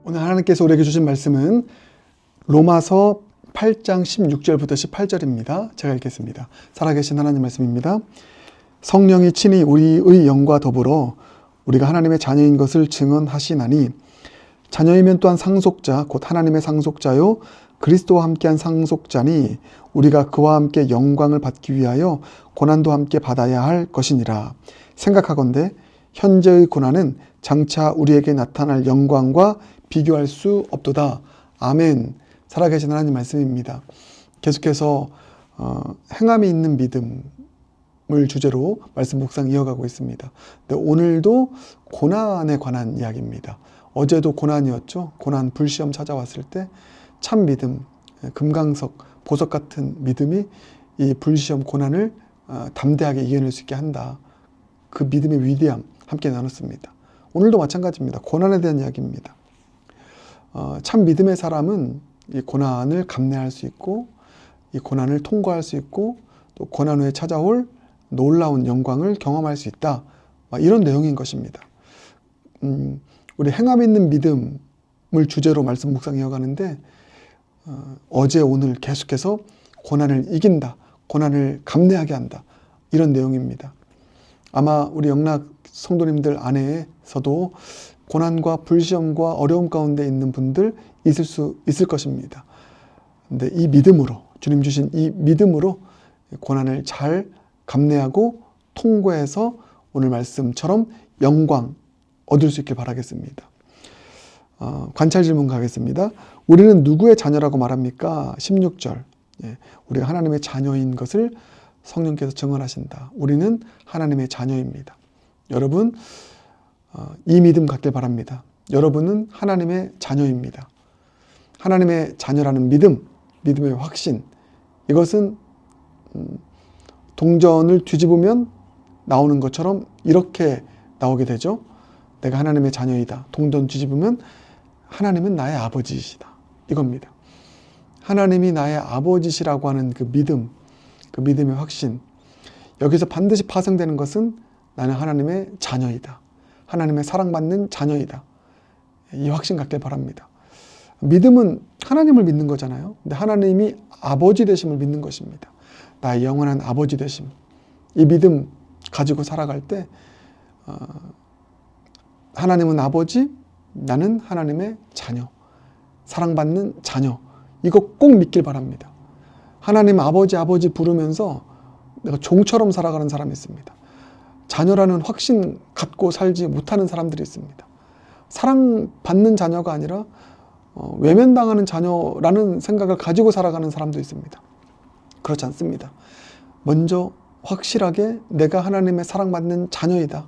오늘 하나님께서 우리에게 주신 말씀은 로마서 8장 16절부터 18절입니다. 제가 읽겠습니다. 살아계신 하나님 말씀입니다. 성령이 친히 우리의 영과 더불어 우리가 하나님의 자녀인 것을 증언하시나니 자녀이면 또한 상속자 곧 하나님의 상속자요 그리스도와 함께한 상속자니 우리가 그와 함께 영광을 받기 위하여 고난도 함께 받아야 할 것이니라. 생각하건대 현재의 고난은 장차 우리에게 나타날 영광과 비교할 수 없도다. 아멘. 살아계신 하나님 말씀입니다. 계속해서 행함이 있는 믿음을 주제로 말씀 묵상 이어가고 있습니다. 근데 오늘도 고난에 관한 이야기입니다. 어제도 고난이었죠. 고난, 불시험 찾아왔을 때 참 믿음, 금강석, 보석 같은 믿음이 이 불시험, 고난을 담대하게 이겨낼 수 있게 한다. 그 믿음의 위대함 함께 나눴습니다. 오늘도 마찬가지입니다. 고난에 대한 이야기입니다. 참 믿음의 사람은 이 고난을 감내할 수 있고 이 고난을 통과할 수 있고 또 고난 후에 찾아올 놀라운 영광을 경험할 수 있다. 이런 내용인 것입니다. 우리 행함 있는 믿음을 주제로 말씀 묵상 이어가는데 어제 오늘 계속해서 고난을 이긴다. 고난을 감내하게 한다. 이런 내용입니다. 아마 우리 영락 성도님들 안에서도 고난과 불시험과 어려움 가운데 있는 분들 있을 것입니다. 근데 이 믿음으로, 주님 주신 이 믿음으로 고난을 잘 감내하고 통과해서 오늘 말씀처럼 영광 얻을 수 있길 바라겠습니다. 관찰 질문 가겠습니다. 우리는 누구의 자녀라고 말합니까? 16절. 우리가 하나님의 자녀인 것을 성령께서 증언하신다. 우리는 하나님의 자녀입니다. 여러분, 이 믿음 갖길 바랍니다. 여러분은 하나님의 자녀입니다. 하나님의 자녀라는 믿음, 믿음의 확신, 이것은 동전을 뒤집으면 나오는 것처럼 이렇게 나오게 되죠. 내가 하나님의 자녀이다. 동전 뒤집으면 하나님은 나의 아버지이시다. 이겁니다. 하나님이 나의 아버지시라고 하는 그 믿음, 그 믿음의 확신, 여기서 반드시 파생되는 것은 나는 하나님의 자녀이다. 하나님의 사랑받는 자녀이다. 이 확신 갖길 바랍니다. 믿음은 하나님을 믿는 거잖아요. 근데 하나님이 아버지 되심을 믿는 것입니다. 나의 영원한 아버지 되심. 이 믿음 가지고 살아갈 때 하나님은 아버지, 나는 하나님의 자녀, 사랑받는 자녀. 이거 꼭 믿길 바랍니다. 하나님 아버지 부르면서 내가 종처럼 살아가는 사람이 있습니다. 자녀라는 확신 갖고 살지 못하는 사람들이 있습니다. 사랑받는 자녀가 아니라 외면당하는 자녀라는 생각을 가지고 살아가는 사람도 있습니다. 그렇지 않습니다. 먼저 확실하게 내가 하나님의 사랑받는 자녀이다.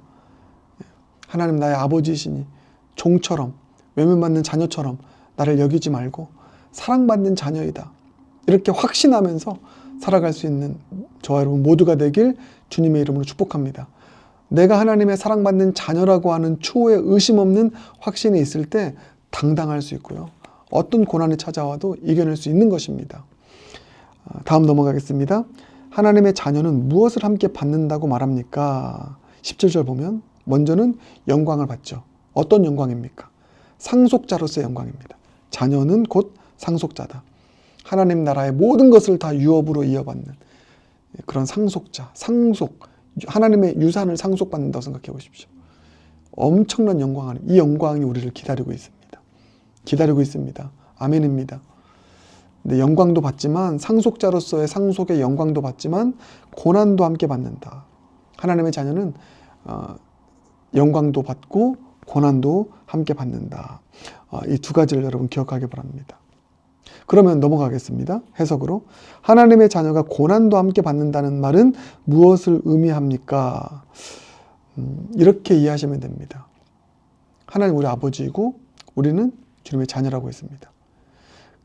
하나님 나의 아버지이시니 종처럼 외면받는 자녀처럼 나를 여기지 말고 사랑받는 자녀이다. 이렇게 확신하면서 살아갈 수 있는 저와 여러분 모두가 되길 주님의 이름으로 축복합니다. 내가 하나님의 사랑받는 자녀라고 하는 초에 의심 없는 확신이 있을 때 당당할 수 있고요. 어떤 고난이 찾아와도 이겨낼 수 있는 것입니다. 다음 넘어가겠습니다. 하나님의 자녀는 무엇을 함께 받는다고 말합니까? 17절 보면 먼저는 영광을 받죠. 어떤 영광입니까? 상속자로서의 영광입니다. 자녀는 곧 상속자다. 하나님 나라의 모든 것을 다 유업으로 이어받는 그런 상속자, 하나님의 유산을 상속받는다고 생각해 보십시오. 엄청난 영광 안에 이 영광이 우리를 기다리고 있습니다. 기다리고 있습니다. 아멘입니다. 근데 영광도 받지만 상속자로서의 상속의 영광도 받지만 고난도 함께 받는다. 하나님의 자녀는 영광도 받고 고난도 함께 받는다. 이 두 가지를 여러분 기억하기 바랍니다. 그러면 넘어가겠습니다. 해석으로. 하나님의 자녀가 고난도 함께 받는다는 말은 무엇을 의미합니까? 이렇게 이해하시면 됩니다. 하나님 우리 아버지이고 우리는 주님의 자녀라고 했습니다.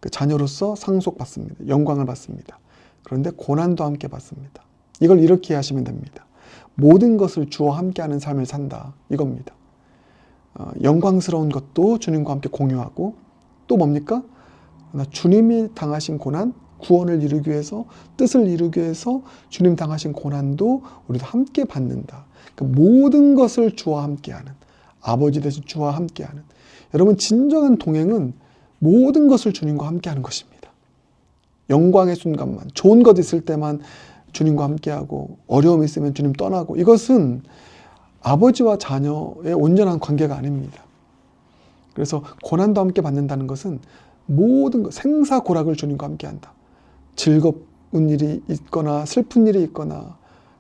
그 자녀로서 상속받습니다. 영광을 받습니다. 그런데 고난도 함께 받습니다. 이걸 이렇게 이해하시면 됩니다. 모든 것을 주와 함께하는 삶을 산다. 이겁니다. 영광스러운 것도 주님과 함께 공유하고 또 뭡니까? 주님이 당하신 고난, 구원을 이루기 위해서, 뜻을 이루기 위해서 주님 당하신 고난도 우리도 함께 받는다. 그러니까 모든 것을 주와 함께하는, 아버지 되신 주와 함께하는. 여러분, 진정한 동행은 모든 것을 주님과 함께 하는 것입니다. 영광의 순간만, 좋은 것 있을 때만 주님과 함께하고, 어려움이 있으면 주님 떠나고, 이것은 아버지와 자녀의 온전한 관계가 아닙니다. 그래서 고난도 함께 받는다는 것은 모든 것, 생사고락을 주님과 함께한다. 즐거운 일이 있거나 슬픈 일이 있거나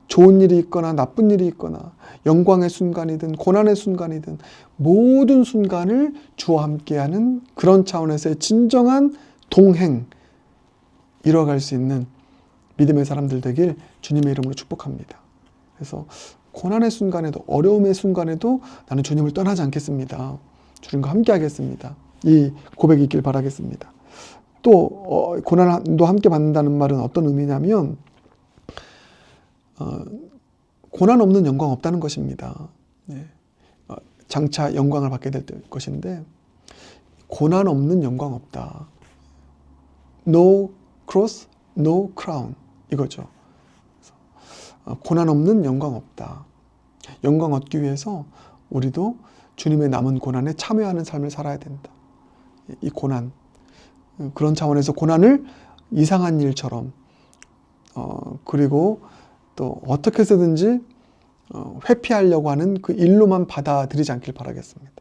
좋은 일이 있거나 나쁜 일이 있거나 영광의 순간이든 고난의 순간이든 모든 순간을 주와 함께하는 그런 차원에서의 진정한 동행, 이뤄갈 수 있는 믿음의 사람들 되길 주님의 이름으로 축복합니다. 그래서 고난의 순간에도, 어려움의 순간에도 나는 주님을 떠나지 않겠습니다. 주님과 함께 하겠습니다. 이 고백이 있길 바라겠습니다. 또 고난도 함께 받는다는 말은 어떤 의미냐면 고난 없는 영광 없다는 것입니다. 네. 장차 영광을 받게 될 것인데, 고난 없는 영광 없다. No cross, no crown, 이거죠. 고난 없는 영광 없다. 영광 얻기 위해서 우리도 주님의 남은 고난에 참여하는 삶을 살아야 된다. 이 고난, 그런 차원에서 고난을 이상한 일처럼 그리고 또 어떻게 해서든지 회피하려고 하는 그 일로만 받아들이지 않길 바라겠습니다.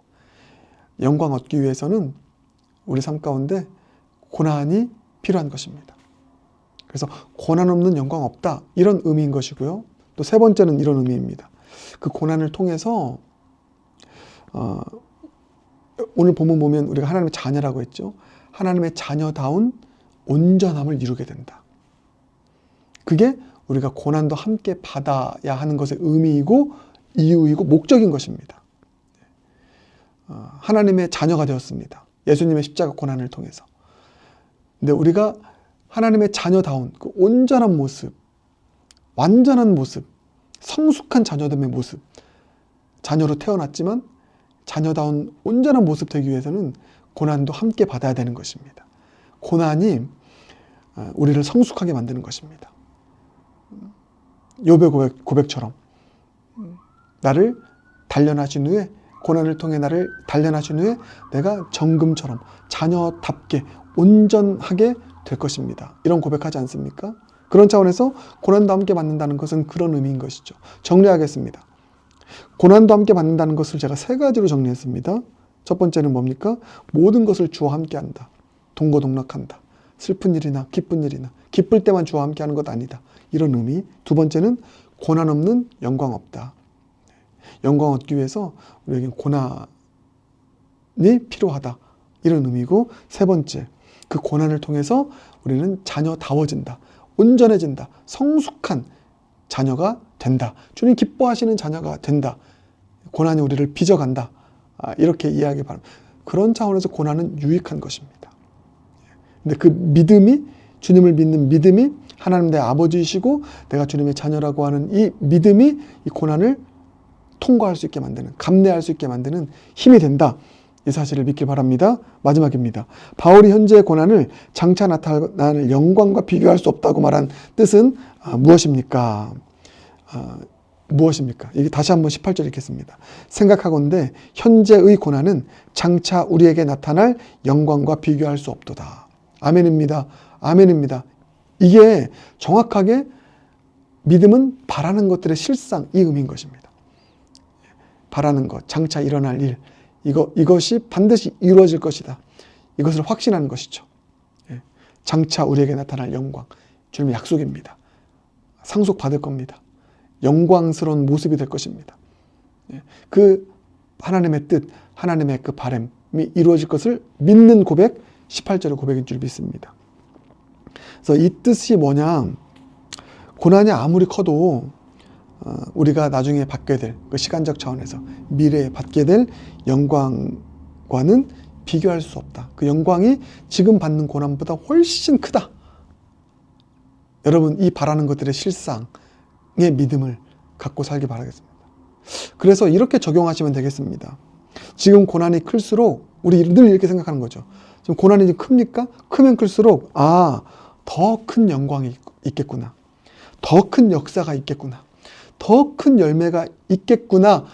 영광 얻기 위해서는 우리 삶 가운데 고난이 필요한 것입니다. 그래서 고난 없는 영광 없다, 이런 의미인 것이고요. 또 세 번째는 이런 의미입니다. 그 고난을 통해서 오늘 본문 보면 우리가 하나님의 자녀라고 했죠. 하나님의 자녀다운 온전함을 이루게 된다. 그게 우리가 고난도 함께 받아야 하는 것의 의미이고 이유이고 목적인 것입니다. 하나님의 자녀가 되었습니다. 예수님의 십자가 고난을 통해서. 근데 우리가 하나님의 자녀다운 그 온전한 모습, 완전한 모습, 성숙한 자녀됨의 모습, 자녀로 태어났지만 자녀다운 온전한 모습 되기 위해서는 고난도 함께 받아야 되는 것입니다. 고난이 우리를 성숙하게 만드는 것입니다. 욥의 고백처럼 나를 단련하신 후에, 고난을 통해 나를 단련하신 후에 내가 정금처럼 자녀답게 온전하게 될 것입니다. 이런 고백하지 않습니까? 그런 차원에서 고난도 함께 받는다는 것은 그런 의미인 것이죠. 정리하겠습니다. 고난도 함께 받는다는 것을 제가 세 가지로 정리했습니다. 첫 번째는 뭡니까? 모든 것을 주와 함께 한다. 동거동락한다. 슬픈 일이나 기쁜 일이나, 기쁠 때만 주와 함께 하는 것 아니다. 이런 의미. 두 번째는 고난 없는 영광 없다. 영광 얻기 위해서 우리에게 고난이 필요하다. 이런 의미고, 세 번째, 그 고난을 통해서 우리는 자녀다워진다. 온전해진다. 성숙한 자녀가 된다. 주님 기뻐하시는 자녀가 된다. 고난이 우리를 빚어간다. 이렇게 이해하기 바랍니다. 그런 차원에서 고난은 유익한 것입니다. 근데 그 믿음이, 주님을 믿는 믿음이 하나님 내 아버지이시고 내가 주님의 자녀라고 하는 이 믿음이 이 고난을 통과할 수 있게 만드는, 감내할 수 있게 만드는 힘이 된다. 이 사실을 믿기 바랍니다. 마지막입니다. 바울이 현재의 고난을 장차 나타날 영광과 비교할 수 없다고 말한 뜻은 무엇입니까? 무엇입니까? 이게 다시 한번 18절 읽겠습니다. 생각하건대 현재의 고난은 장차 우리에게 나타날 영광과 비교할 수 없도다. 아멘입니다. 아멘입니다. 이게 정확하게 믿음은 바라는 것들의 실상, 이 의미인 것입니다. 바라는 것, 장차 일어날 일, 이것이 반드시 이루어질 것이다. 이것을 확신하는 것이죠. 장차 우리에게 나타날 영광, 주님의 약속입니다. 상속받을 겁니다. 영광스러운 모습이 될 것입니다. 그 하나님의 뜻, 하나님의 그 바람이 이루어질 것을 믿는 고백, 18절의 고백인 줄 믿습니다. 그래서 이 뜻이 뭐냐, 고난이 아무리 커도 우리가 나중에 받게 될 그 시간적 차원에서 미래에 받게 될 영광과는 비교할 수 없다. 그 영광이 지금 받는 고난보다 훨씬 크다. 여러분, 이 바라는 것들의 실상의 믿음을 갖고 살기 바라겠습니다. 그래서 이렇게 적용하시면 되겠습니다. 지금 고난이 클수록 우리 늘 이렇게 생각하는 거죠. 지금 고난이 큽니까? 크면 클수록 더 큰 영광이 있겠구나. 더 큰 역사가 있겠구나. 더 큰 열매가 있겠구나.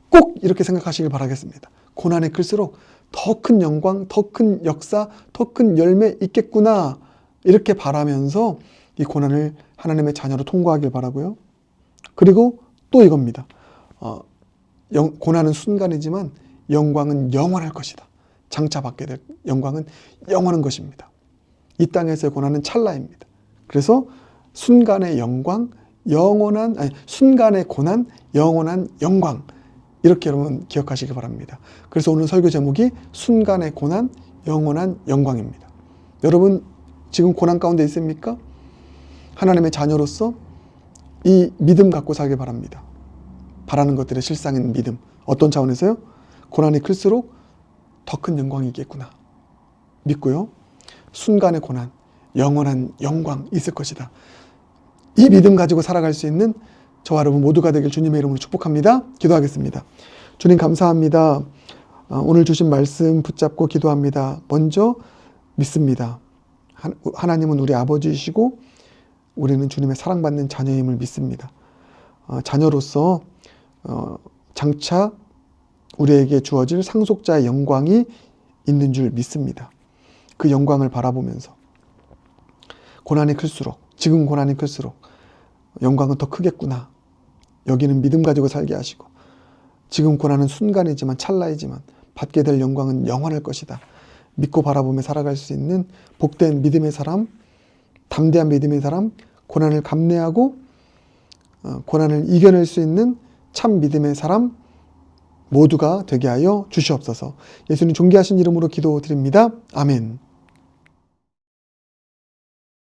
꼭 이렇게 생각하시길 바라겠습니다. 고난이 클수록 더 큰 영광, 더 큰 역사, 더 큰 열매 있겠구나 이렇게 바라면서 이 고난을 하나님의 자녀로 통과하길 바라고요. 그리고 또 이겁니다. 고난은 순간이지만 영광은 영원할 것이다. 장차 받게 될 영광은 영원한 것입니다. 이 땅에서의 고난은 찰나입니다. 그래서 순간의 영광, 순간의 고난, 영원한 영광, 이렇게 여러분 기억하시기 바랍니다. 그래서 오늘 설교 제목이 순간의 고난, 영원한 영광입니다. 여러분 지금 고난 가운데 있습니까? 하나님의 자녀로서 이 믿음 갖고 살길 바랍니다. 바라는 것들의 실상인 믿음. 어떤 차원에서요? 고난이 클수록 더 큰 영광이 있겠구나 믿고요. 순간의 고난, 영원한 영광 있을 것이다. 이 믿음 가지고 살아갈 수 있는 저와 여러분 모두가 되길 주님의 이름으로 축복합니다. 기도하겠습니다. 주님 감사합니다. 오늘 주신 말씀 붙잡고 기도합니다. 먼저 믿습니다. 하나님은 우리 아버지이시고 우리는 주님의 사랑받는 자녀임을 믿습니다. 자녀로서 장차 우리에게 주어질 상속자의 영광이 있는 줄 믿습니다. 그 영광을 바라보면서 고난이 클수록, 지금 고난이 클수록 영광은 더 크겠구나. 여기는 믿음 가지고 살게 하시고 지금 고난은 순간이지만 찰나이지만 받게 될 영광은 영원할 것이다. 믿고 바라보며 살아갈 수 있는 복된 믿음의 사람, 담대한 믿음의 사람, 고난을 감내하고 고난을 이겨낼 수 있는 참 믿음의 사람 모두가 되게 하여 주시옵소서. 예수님 존귀하신 이름으로 기도드립니다. 아멘.